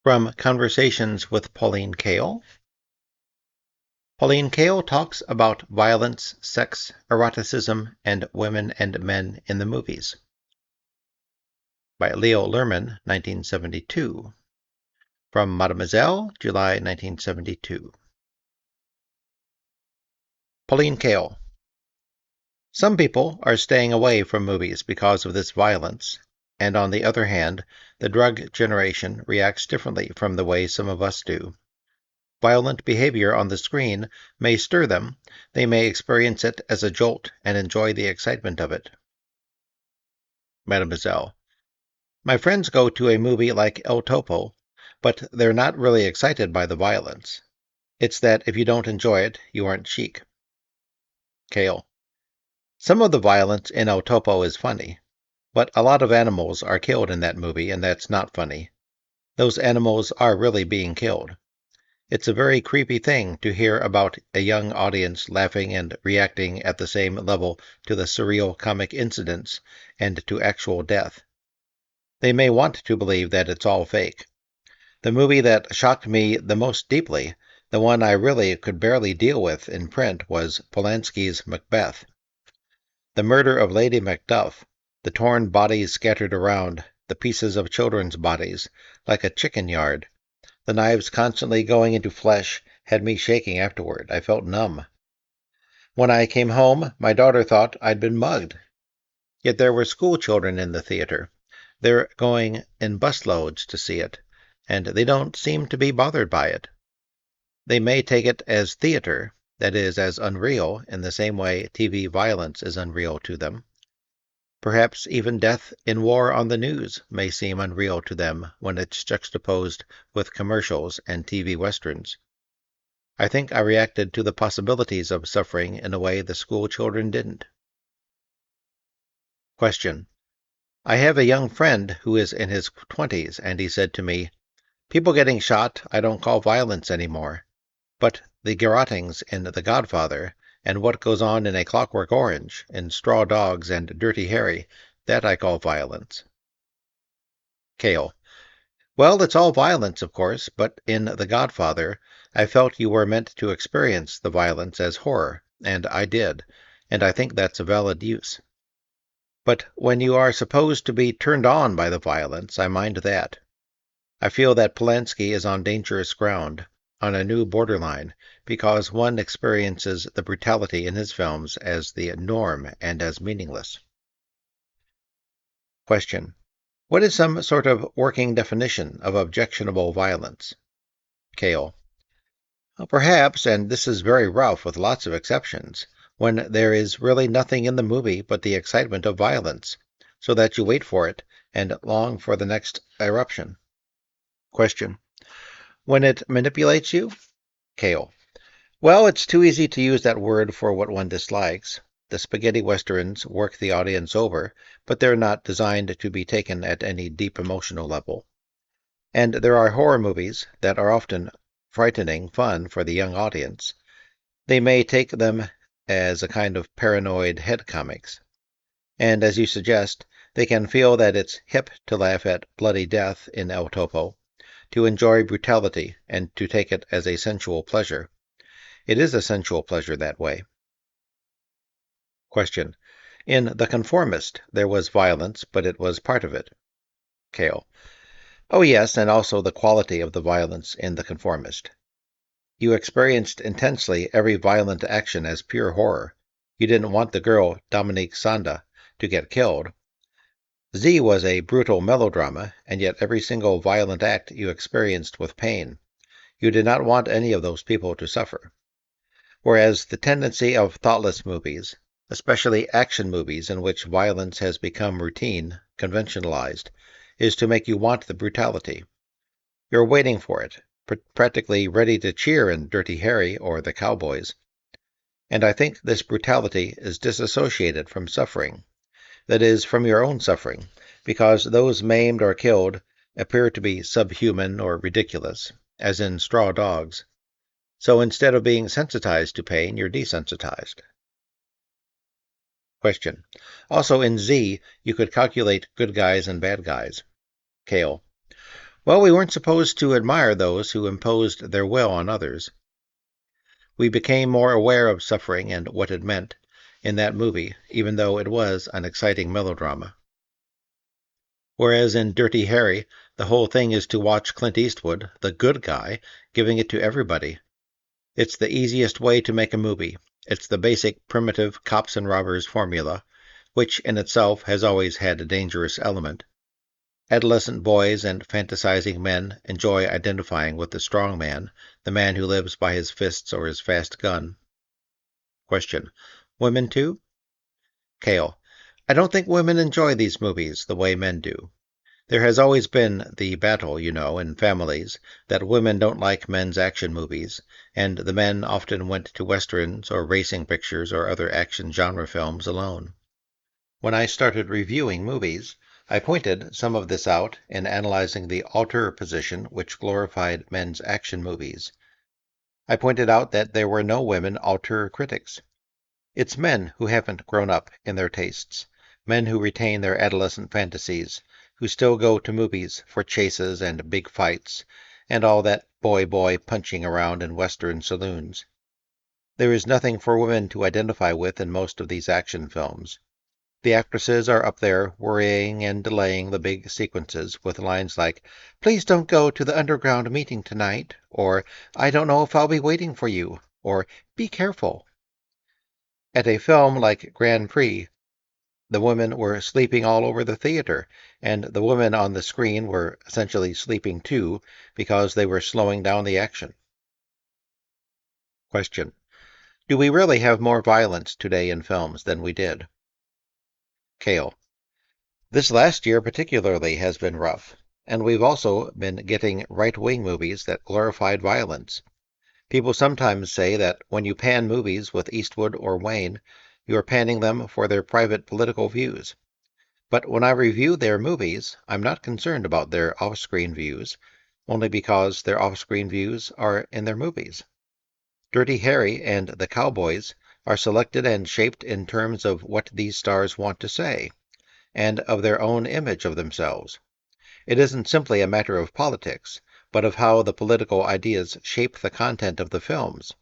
From Conversations with Pauline Kael. Pauline Kael talks about violence, sex, eroticism, and women and men in the movies. By Leo Lerman, 1972. From Mademoiselle, July 1972. Pauline Kael. Some people are staying away from movies because of this violence, and on the other hand, the drug generation reacts differently from the way some of us do. Violent behavior on the screen may stir them. They may experience it as a jolt and enjoy the excitement of it. Mademoiselle. My friends go to a movie like El Topo, but they're not really excited by the violence. It's that if you don't enjoy it, you aren't chic. Kael. Some of the violence in El Topo is funny, but a lot of animals are killed in that movie, and that's not funny. Those animals are really being killed. It's a very creepy thing to hear about a young audience laughing and reacting at the same level to the surreal comic incidents and to actual death. They may want to believe that it's all fake. The movie that shocked me the most deeply, the one I really could barely deal with in print, was Polanski's Macbeth. The murder of Lady Macduff, the torn bodies scattered around, the pieces of children's bodies, like a chicken yard. The knives constantly going into flesh had me shaking afterward. I felt numb. When I came home, my daughter thought I'd been mugged. Yet there were school children in the theater. They're going in busloads to see it, and they don't seem to be bothered by it. They may take it as theater, that is, as unreal, in the same way TV violence is unreal to them. Perhaps even death in war on the news may seem unreal to them when it's juxtaposed with commercials and TV westerns. I think I reacted to the possibilities of suffering in a way the school children didn't. Question. I have a young friend who is in his 20s, and he said to me, "People getting shot I don't call violence anymore, but the garrotings in The Godfather, and what goes on in A Clockwork Orange, in Straw Dogs and Dirty Harry, that I call violence." Kael. Well, it's all violence, of course, but in The Godfather, I felt you were meant to experience the violence as horror, and I did, and I think that's a valid use. But when you are supposed to be turned on by the violence, I mind that. I feel that Polanski is on dangerous ground, on a new borderline, because one experiences the brutality in his films as the norm and as meaningless. Question. What is some sort of working definition of objectionable violence? Kael. Well, perhaps, and this is very rough with lots of exceptions, when there is really nothing in the movie but the excitement of violence, so that you wait for it and long for the next eruption. Question. When it manipulates you? Kael. Well, it's too easy to use that word for what one dislikes. The spaghetti westerns work the audience over, but they're not designed to be taken at any deep emotional level. And there are horror movies that are often frightening fun for the young audience. They may take them as a kind of paranoid head comics. And as you suggest, they can feel that it's hip to laugh at bloody death in El Topo, to enjoy brutality, and to take it as a sensual pleasure. It is a sensual pleasure that way. Question. In The Conformist, there was violence, but it was part of it. Kael. Oh yes, and also the quality of the violence in The Conformist. You experienced intensely every violent action as pure horror. You didn't want the girl, Dominique Sanda, to get killed. Z was a brutal melodrama, and yet every single violent act you experienced with pain. You did not want any of those people to suffer. Whereas the tendency of thoughtless movies, especially action movies in which violence has become routine, conventionalized, is to make you want the brutality. You're waiting for it, practically ready to cheer in Dirty Harry or The Cowboys. And I think this brutality is disassociated from suffering, that is, from your own suffering, because those maimed or killed appear to be subhuman or ridiculous, as in Straw Dogs. So instead of being sensitized to pain, you're desensitized. Question. Also in Z, you could calculate good guys and bad guys. Kael. Well, we weren't supposed to admire those who imposed their will on others. We became more aware of suffering and what it meant in that movie, even though it was an exciting melodrama. Whereas in Dirty Harry, the whole thing is to watch Clint Eastwood, the good guy, giving it to everybody. It's the easiest way to make a movie. It's the basic primitive cops and robbers formula, which in itself has always had a dangerous element. Adolescent boys and fantasizing men enjoy identifying with the strong man, the man who lives by his fists or his fast gun. Question. Women too? Kael. I don't think women enjoy these movies the way men do. There has always been the battle, in families, that women don't like men's action movies, and the men often went to westerns or racing pictures or other action genre films alone. When I started reviewing movies, I pointed some of this out in analyzing the auteur position which glorified men's action movies. I pointed out that there were no women auteur critics. It's men who haven't grown up in their tastes, men who retain their adolescent fantasies, who still go to movies for chases and big fights, and all that boy punching around in western saloons. There is nothing for women to identify with in most of these action films. The actresses are up there worrying and delaying the big sequences with lines like, "Please don't go to the underground meeting tonight," or "I don't know if I'll be waiting for you," or "Be careful." At a film like Grand Prix, the women were sleeping all over the theater, and the women on the screen were essentially sleeping too because they were slowing down the action. Question. Do we really have more violence today in films than we did? Kael. This last year particularly has been rough, and we've also been getting right-wing movies that glorified violence. People sometimes say that when you pan movies with Eastwood or Wayne, you are panning them for their private political views. But when I review their movies, I'm not concerned about their off-screen views, only because their off-screen views are in their movies. Dirty Harry and the Cowboys are selected and shaped in terms of what these stars want to say, and of their own image of themselves. It isn't simply a matter of politics, but of how the political ideas shape the content of the films.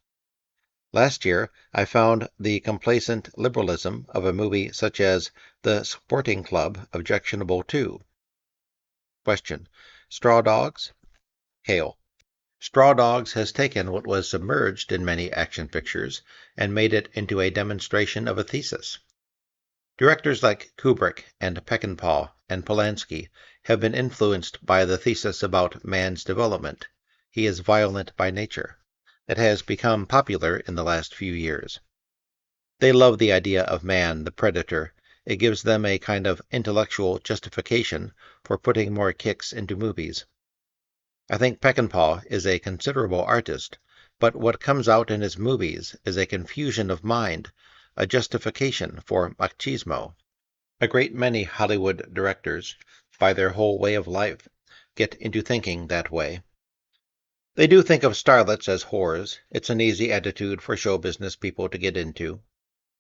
Last year, I found the complacent liberalism of a movie such as The Sporting Club objectionable too. Question. Straw Dogs? Kael. Straw Dogs has taken what was submerged in many action pictures and made it into a demonstration of a thesis. Directors like Kubrick and Peckinpah and Polanski have been influenced by the thesis about man's development. He is violent by nature, that has become popular in the last few years. They love the idea of man, the predator. It gives them a kind of intellectual justification for putting more kicks into movies. I think Peckinpah is a considerable artist, but what comes out in his movies is a confusion of mind, a justification for machismo. A great many Hollywood directors, by their whole way of life, get into thinking that way. They do think of starlets as whores. It's an easy attitude for show business people to get into.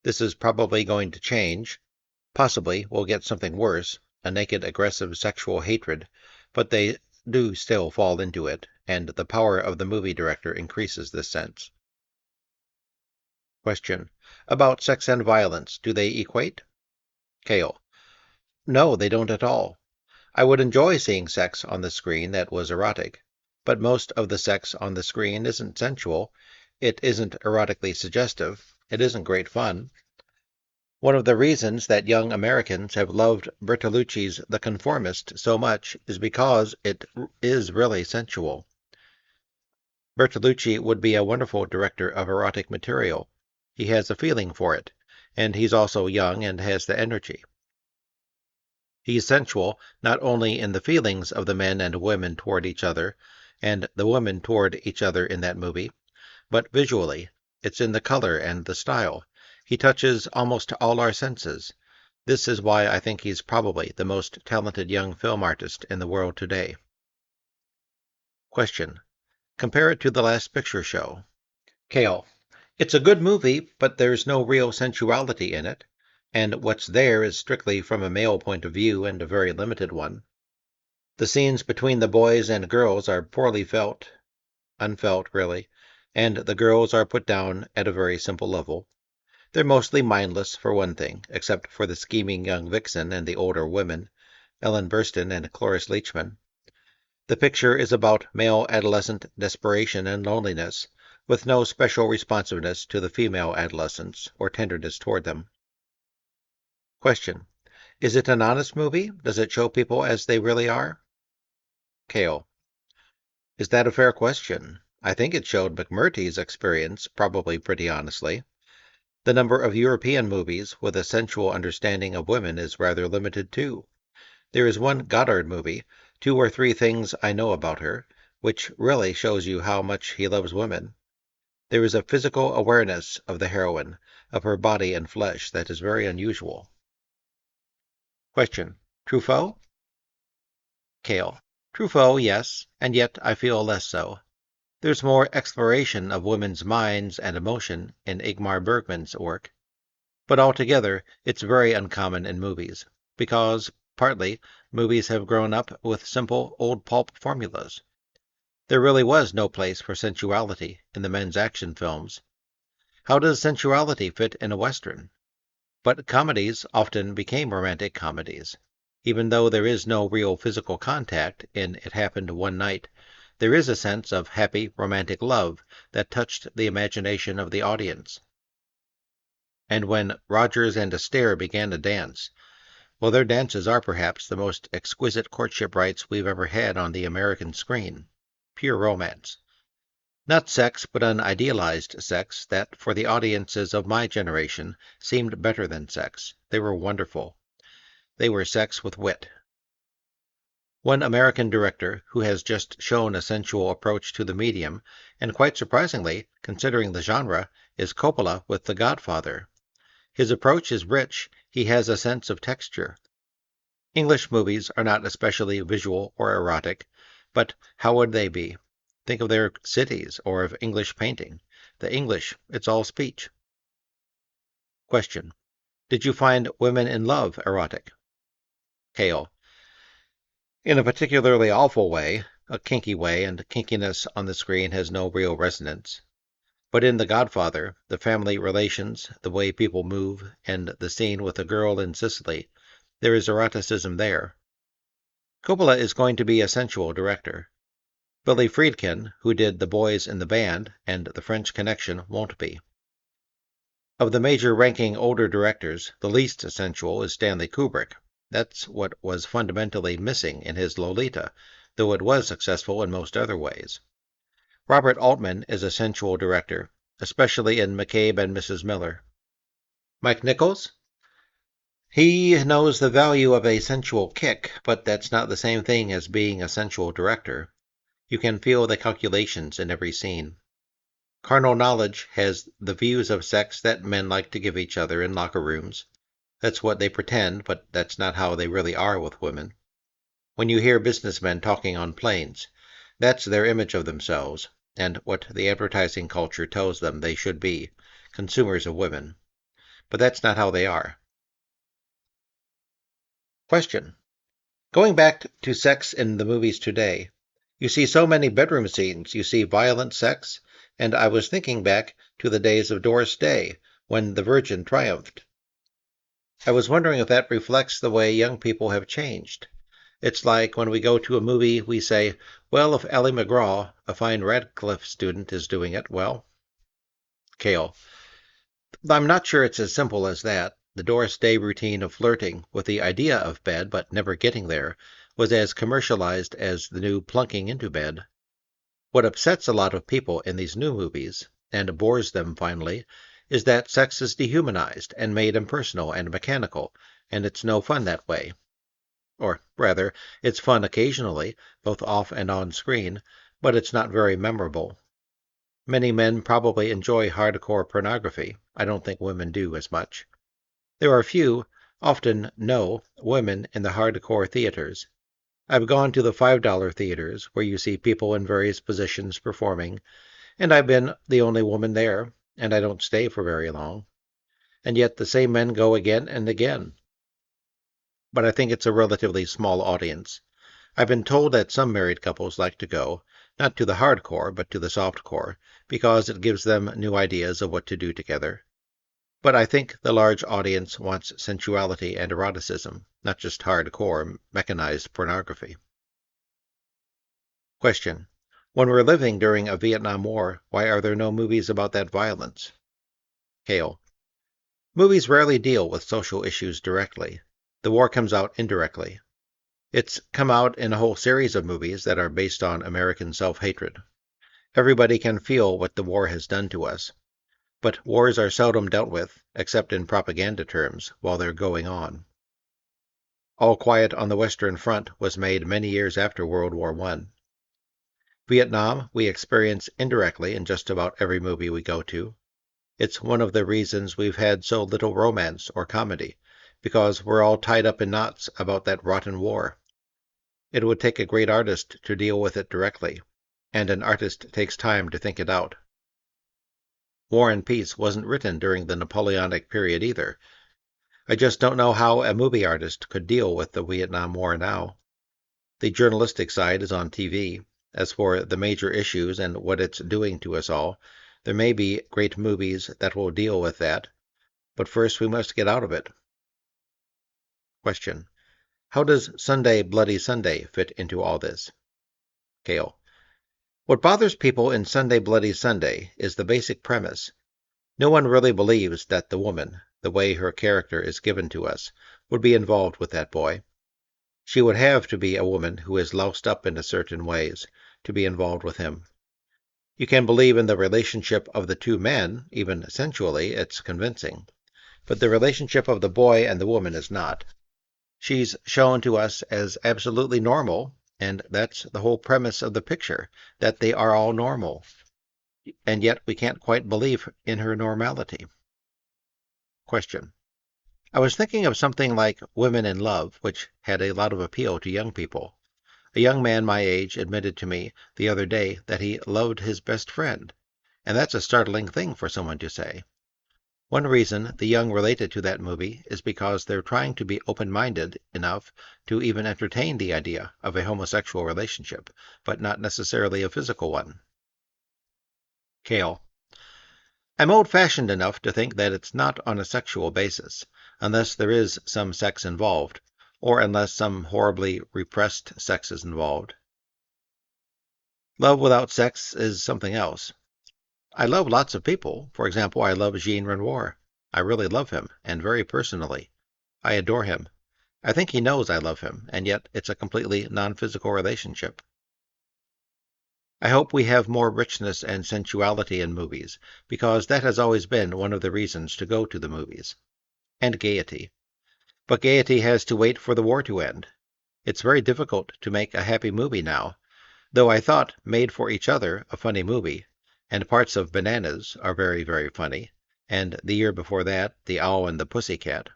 This is probably going to change. Possibly we'll get something worse, a naked aggressive sexual hatred, but they do still fall into it, and the power of the movie director increases this sense. Question. About sex and violence, do they equate? Kael. No, they don't at all. I would enjoy seeing sex on the screen that was erotic, but most of the sex on the screen isn't sensual, it isn't erotically suggestive, it isn't great fun. One of the reasons that young Americans have loved Bertolucci's The Conformist so much is because it is really sensual. Bertolucci would be a wonderful director of erotic material. He has a feeling for it, and he's also young and has the energy. He's sensual not only in the feelings of the men and women toward each other, and the women toward each other in that movie, but visually. It's in the color and the style. He touches almost all our senses. This is why I think he's probably the most talented young film artist in the world today. Question. Compare it to The Last Picture Show. Kael. It's a good movie, but there's no real sensuality in it, and what's there is strictly from a male point of view and a very limited one. The scenes between the boys and girls are poorly felt, unfelt really, and the girls are put down at a very simple level. They're mostly mindless, for one thing, except for the scheming young vixen and the older women, Ellen Burstyn and Cloris Leachman. The picture is about male adolescent desperation and loneliness, with no special responsiveness to the female adolescents or tenderness toward them. Question. Is it an honest movie? Does it show people as they really are? Kael. Is that a fair question? I think it showed McMurtry's experience probably pretty honestly. The number of European movies with a sensual understanding of women is rather limited too. There is one Goddard movie, 2 or 3 Things I Know About Her, which really shows you how much he loves women. There is a physical awareness of the heroine, of her body and flesh, that is very unusual. Question. Truffaut? Kael. Truffaut, yes, and yet I feel less so. There's more exploration of women's minds and emotion in Ingmar Bergman's work. But altogether, it's very uncommon in movies, because, partly, movies have grown up with simple, old pulp formulas. There really was no place for sensuality in the men's action films. How does sensuality fit in a Western? But comedies often became romantic comedies. Even though there is no real physical contact in It Happened One Night, there is a sense of happy romantic love that touched the imagination of the audience. And when Rogers and Astaire began to dance, well, their dances are perhaps the most exquisite courtship rites we've ever had on the American screen. Pure romance. Not sex, but an idealized sex that, for the audiences of my generation, seemed better than sex. They were wonderful. They were sex with wit. One American director who has just shown a sensual approach to the medium, and quite surprisingly, considering the genre, is Coppola with The Godfather. His approach is rich, he has a sense of texture. English movies are not especially visual or erotic, but how would they be? Think of their cities, or of English painting. The English, it's all speech. Question. Did you find Women in Love erotic? Kael. In a particularly awful way, a kinky way, and kinkiness on the screen has no real resonance. But in The Godfather, the family relations, the way people move, and the scene with the girl in Sicily, there is eroticism there. Coppola is going to be a sensual director. Billy Friedkin, who did The Boys in the Band and The French Connection, won't be. Of the major-ranking older directors, the least sensual is Stanley Kubrick. That's what was fundamentally missing in his Lolita, though it was successful in most other ways. Robert Altman is a sensual director, especially in McCabe and Mrs. Miller. Mike Nichols? He knows the value of a sensual kick, but that's not the same thing as being a sensual director. You can feel the calculations in every scene. Carnal Knowledge has the views of sex that men like to give each other in locker rooms. That's what they pretend, but that's not how they really are with women. When you hear businessmen talking on planes, that's their image of themselves, and what the advertising culture tells them they should be, consumers of women. But that's not how they are. Question. Going back to sex in the movies today, you see so many bedroom scenes, you see violent sex, and I was thinking back to the days of Doris Day, when the Virgin triumphed. I was wondering if that reflects the way young people have changed. It's like when we go to a movie, we say, well, if Ally McGraw, a fine Radcliffe student, is doing it, well. Kael. I'm not sure it's as simple as that. The Doris Day routine of flirting with the idea of bed but never getting there was as commercialized as the new plunking into bed. What upsets a lot of people in these new movies, and bores them finally, is that sex is dehumanized and made impersonal and mechanical, and it's no fun that way. Or, rather, it's fun occasionally, both off and on screen, but it's not very memorable. Many men probably enjoy hardcore pornography. I don't think women do as much. There are few, often no, women in the hardcore theaters. I've gone to the $5 theaters, where you see people in various positions performing, and I've been the only woman there, and I don't stay for very long. And yet the same men go again and again. But I think it's a relatively small audience. I've been told that some married couples like to go, not to the hardcore, but to the softcore, because it gives them new ideas of what to do together. But I think the large audience wants sensuality and eroticism, not just hardcore, mechanized pornography. Question. When we're living during a Vietnam War, why are there no movies about that violence? Kael. Movies rarely deal with social issues directly. The war comes out indirectly. It's come out in a whole series of movies that are based on American self-hatred. Everybody can feel what the war has done to us. But wars are seldom dealt with, except in propaganda terms, while they're going on. All Quiet on the Western Front was made many years after World War I. Vietnam we experience indirectly in just about every movie we go to. It's one of the reasons we've had so little romance or comedy, because we're all tied up in knots about that rotten war. It would take a great artist to deal with it directly, and an artist takes time to think it out. War and Peace wasn't written during the Napoleonic period either. I just don't know how a movie artist could deal with the Vietnam War now. The journalistic side is on TV. As for the major issues and what it's doing to us all, there may be great movies that will deal with that, but first we must get out of it. Question. How does Sunday Bloody Sunday fit into all this? Kael. What bothers people in Sunday Bloody Sunday is the basic premise. No one really believes that the woman, the way her character is given to us, would be involved with that boy. She would have to be a woman who is loused up in certain ways to be involved with him. You can believe in the relationship of the two men, even sensually, it's convincing. But the relationship of the boy and the woman is not. She's shown to us as absolutely normal, and that's the whole premise of the picture, that they are all normal. And yet we can't quite believe in her normality. Question. I was thinking of something like Women in Love, which had a lot of appeal to young people. A young man my age admitted to me the other day that he loved his best friend, and that's a startling thing for someone to say. One reason the young related to that movie is because they're trying to be open-minded enough to even entertain the idea of a homosexual relationship, but not necessarily a physical one. Kael. I'm old-fashioned enough to think that it's not on a sexual basis, unless there is some sex involved, or unless some horribly repressed sex is involved. Love without sex is something else. I love lots of people. For example, I love Jean Renoir. I really love him, and very personally. I adore him. I think he knows I love him, and yet it's a completely non-physical relationship. I hope we have more richness and sensuality in movies, because that has always been one of the reasons to go to the movies. And gaiety. But gaiety has to wait for the war to end. It's very difficult to make a happy movie now, though I thought Made for Each Other a funny movie, and parts of Bananas are very, very funny, and the year before that, The Owl and the Pussycat.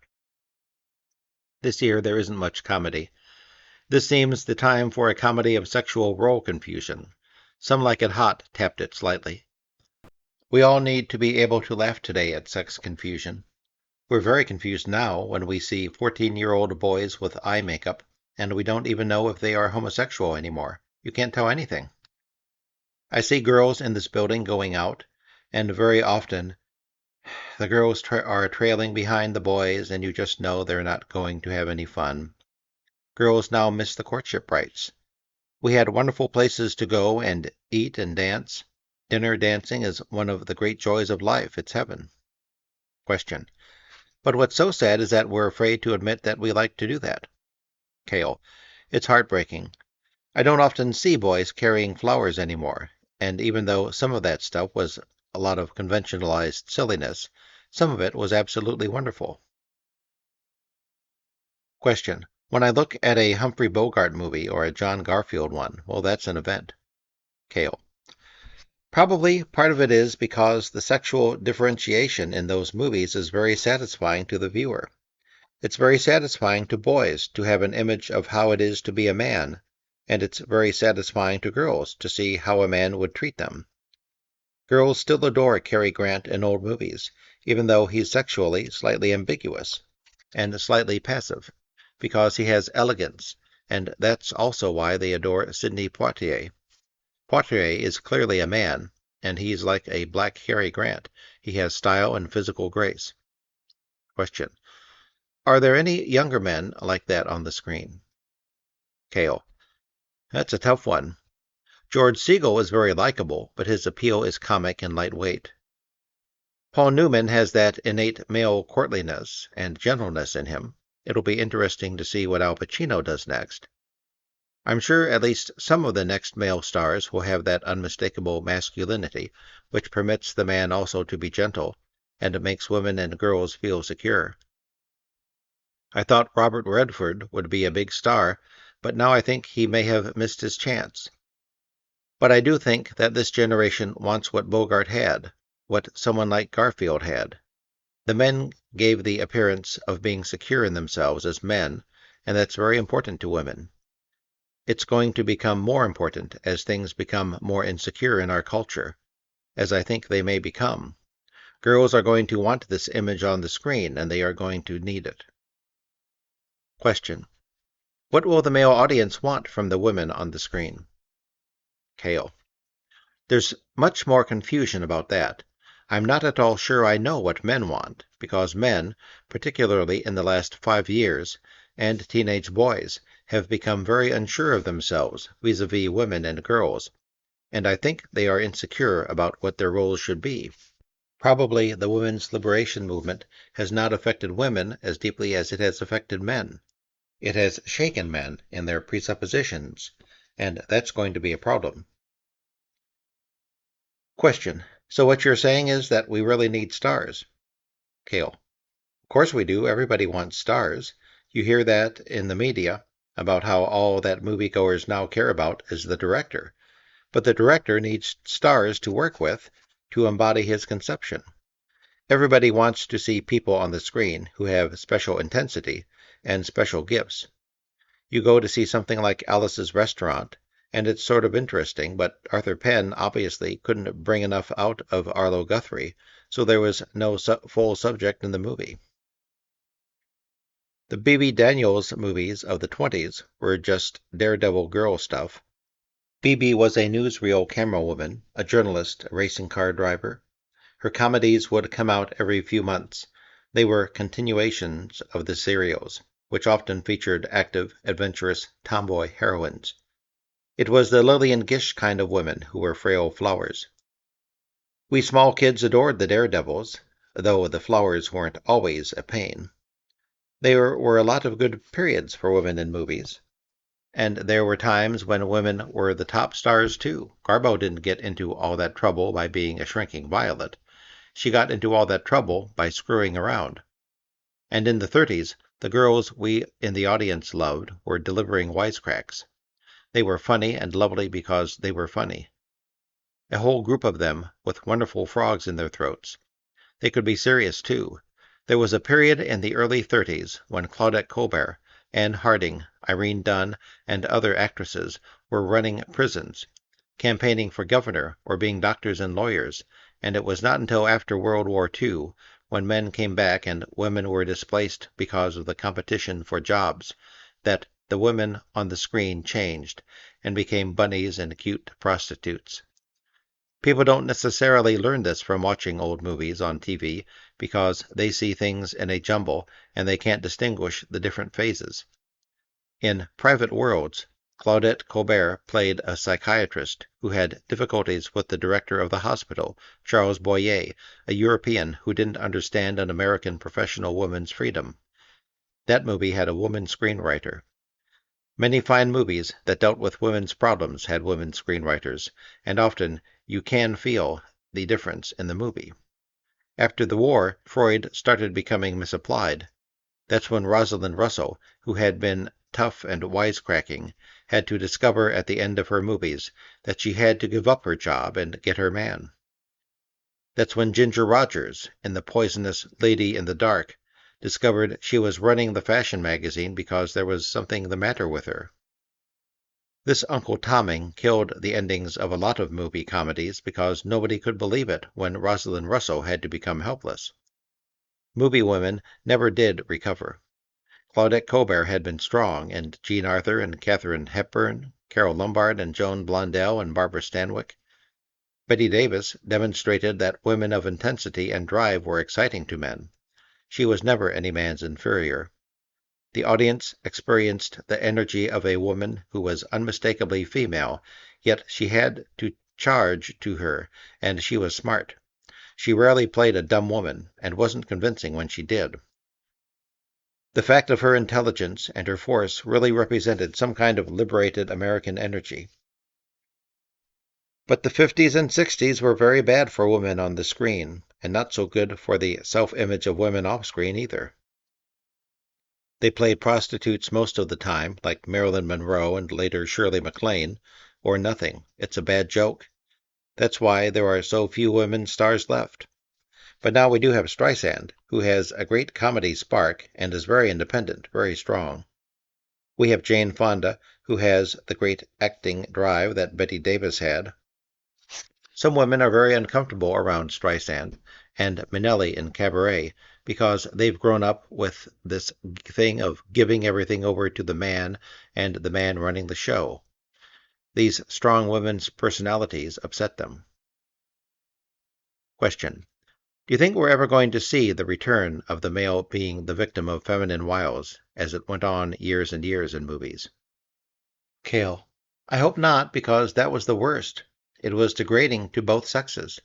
This year there isn't much comedy. This seems the time for a comedy of sexual role confusion. Some Like It Hot tapped it slightly. We all need to be able to laugh today at sex confusion. We're very confused now when we see 14-year-old boys with eye makeup, and we don't even know if they are homosexual anymore. You can't tell anything. I see girls in this building going out, and very often the girls are trailing behind the boys, and you just know they're not going to have any fun. Girls now miss the courtship rites. We had wonderful places to go and eat and dance. Dinner dancing is one of the great joys of life. It's heaven. Question. But what's so sad is that we're afraid to admit that we like to do that. Kael. It's heartbreaking. I don't often see boys carrying flowers anymore, and even though some of that stuff was a lot of conventionalized silliness, some of it was absolutely wonderful. Question. When I look at a Humphrey Bogart movie or a John Garfield one, well, that's an event. Kael. Probably part of it is because the sexual differentiation in those movies is very satisfying to the viewer. It's very satisfying to boys to have an image of how it is to be a man, and it's very satisfying to girls to see how a man would treat them. Girls still adore Cary Grant in old movies, even though he's sexually slightly ambiguous and slightly passive, because he has elegance, and that's also why they adore Sidney Poitier. Poitier is clearly a man, and he's like a black Cary Grant. He has style and physical grace. Question. Are there any younger men like that on the screen? Kael. That's a tough one. George Segal is very likable, but his appeal is comic and lightweight. Paul Newman has that innate male courtliness and gentleness in him. It'll be interesting to see what Al Pacino does next. I'm sure at least some of the next male stars will have that unmistakable masculinity, which permits the man also to be gentle, and makes women and girls feel secure. I thought Robert Redford would be a big star, but now I think he may have missed his chance. But I do think that this generation wants what Bogart had, what someone like Garfield had. The men gave the appearance of being secure in themselves as men, and that's very important to women. It's going to become more important as things become more insecure in our culture, as I think they may become. Girls are going to want this image on the screen, and they are going to need it. Question. What will the male audience want from the women on the screen? Kael. There's much more confusion about that. I'm not at all sure I know what men want, because men, particularly in the last 5 years, and teenage boys, have become very unsure of themselves vis-a-vis women and girls, and I think they are insecure about what their roles should be. Probably the women's liberation movement has not affected women as deeply as it has affected men. It has shaken men in their presuppositions, and that's going to be a problem. Question. So what you're saying is that we really need stars? Kael. Of course we do. Everybody wants stars. You hear that in the media about how all that moviegoers now care about is the director. But the director needs stars to work with to embody his conception. Everybody wants to see people on the screen who have special intensity and special gifts. You go to see something like Alice's Restaurant, and it's sort of interesting, but Arthur Penn obviously couldn't bring enough out of Arlo Guthrie, so there was no full subject in the movie. The Bebe Daniels movies of the 20s were just daredevil girl stuff. Bebe was a newsreel camerawoman, a journalist, a racing car driver. Her comedies would come out every few months. They were continuations of the serials, which often featured active, adventurous, tomboy heroines. It was the Lillian Gish kind of women who were frail flowers. We small kids adored the daredevils, though the flowers weren't always a pain. There were a lot of good periods for women in movies. And there were times when women were the top stars too. Garbo didn't get into all that trouble by being a shrinking violet. She got into all that trouble by screwing around. And in the 30s, the girls we in the audience loved were delivering wisecracks. They were funny and lovely because they were funny. A whole group of them with wonderful frogs in their throats. They could be serious too. There was a period in the early 30s when Claudette Colbert, Anne Harding, Irene Dunne, and other actresses were running prisons, campaigning for governor or being doctors and lawyers, and it was not until after World War II, when men came back and women were displaced because of the competition for jobs, that the women on the screen changed and became bunnies and cute prostitutes. People don't necessarily learn this from watching old movies on TV because they see things in a jumble and they can't distinguish the different phases. In Private Worlds, Claudette Colbert played a psychiatrist who had difficulties with the director of the hospital, Charles Boyer, a European who didn't understand an American professional woman's freedom. That movie had a woman screenwriter. Many fine movies that dealt with women's problems had women screenwriters, and often you can feel the difference in the movie. After the war, Freud started becoming misapplied. That's when Rosalind Russell, who had been tough and wisecracking, had to discover at the end of her movies that she had to give up her job and get her man. That's when Ginger Rogers, in The Poisonous Lady in the Dark, discovered she was running the fashion magazine because there was something the matter with her. This Uncle Tomming killed the endings of a lot of movie comedies because nobody could believe it when Rosalind Russell had to become helpless. Movie women never did recover. Claudette Colbert had been strong, and Jean Arthur and Katharine Hepburn, Carole Lombard and Joan Blondell and Barbara Stanwyck. Bette Davis demonstrated that women of intensity and drive were exciting to men. She was never any man's inferior. The audience experienced the energy of a woman who was unmistakably female, yet she had to charge to her, and she was smart. She rarely played a dumb woman, and wasn't convincing when she did. The fact of her intelligence and her force really represented some kind of liberated American energy. But the 50s and 60s were very bad for women on the screen, and not so good for the self-image of women off-screen either. They played prostitutes most of the time, like Marilyn Monroe and later Shirley MacLaine, or nothing. It's a bad joke. That's why there are so few women stars left. But now we do have Streisand, who has a great comedy spark and is very independent, very strong. We have Jane Fonda, who has the great acting drive that Bette Davis had. Some women are very uncomfortable around Streisand and Minnelli in Cabaret because they've grown up with this thing of giving everything over to the man and the man running the show. These strong women's personalities upset them. Question. Do you think we're ever going to see the return of the male being the victim of feminine wiles, as it went on years and years in movies? Kael. I hope not, because that was the worst. It was degrading to both sexes.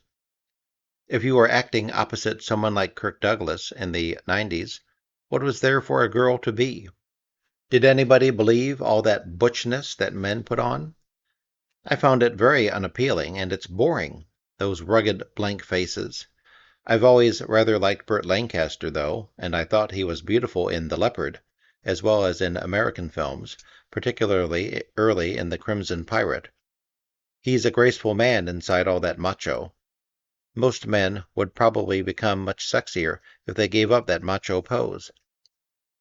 If you were acting opposite someone like Kirk Douglas in the 90s, what was there for a girl to be? Did anybody believe all that butchness that men put on? I found it very unappealing, and it's boring, those rugged blank faces. I've always rather liked Burt Lancaster, though, and I thought he was beautiful in The Leopard, as well as in American films, particularly early in The Crimson Pirate. He's a graceful man inside all that macho. Most men would probably become much sexier if they gave up that macho pose.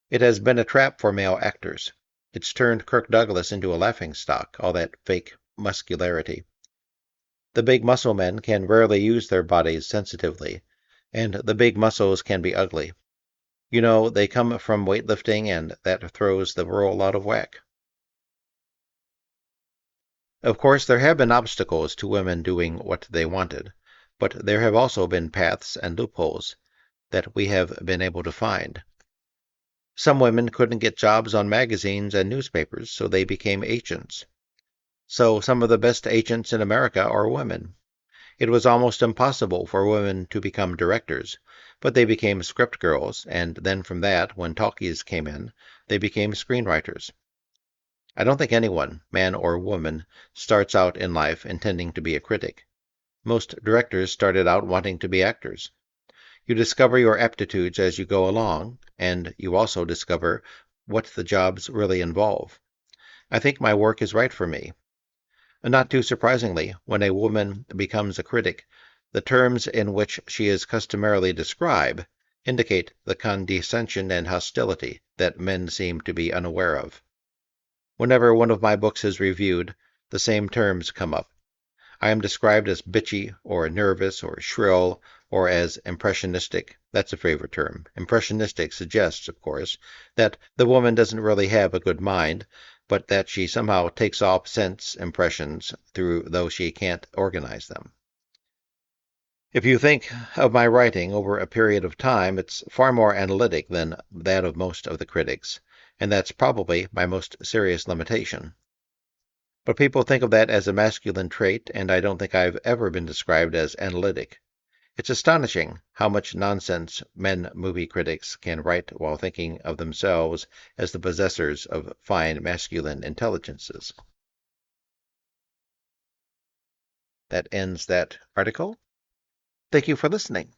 It has been a trap for male actors. It's turned Kirk Douglas into a laughingstock, all that fake muscularity. The big muscle men can rarely use their bodies sensitively, and the big muscles can be ugly. You know, they come from weightlifting, and that throws the world out of whack. Of course, there have been obstacles to women doing what they wanted, but there have also been paths and loopholes that we have been able to find. Some women couldn't get jobs on magazines and newspapers, so they became agents. So some of the best agents in America are women. It was almost impossible for women to become directors, but they became script girls, and then from that, when talkies came in, they became screenwriters. I don't think anyone, man or woman, starts out in life intending to be a critic. Most directors started out wanting to be actors. You discover your aptitudes as you go along, and you also discover what the jobs really involve. I think my work is right for me. And not too surprisingly, when a woman becomes a critic, the terms in which she is customarily described indicate the condescension and hostility that men seem to be unaware of. Whenever one of my books is reviewed, the same terms come up. I am described as bitchy, or nervous, or shrill, or as impressionistic. That's a favorite term. Impressionistic suggests, of course, that the woman doesn't really have a good mind, but that she somehow takes off sense impressions though she can't organize them. If you think of my writing over a period of time, it's far more analytic than that of most of the critics, and that's probably my most serious limitation. But people think of that as a masculine trait, and I don't think I've ever been described as analytic. It's astonishing how much nonsense men movie critics can write while thinking of themselves as the possessors of fine masculine intelligences. That ends that article. Thank you for listening.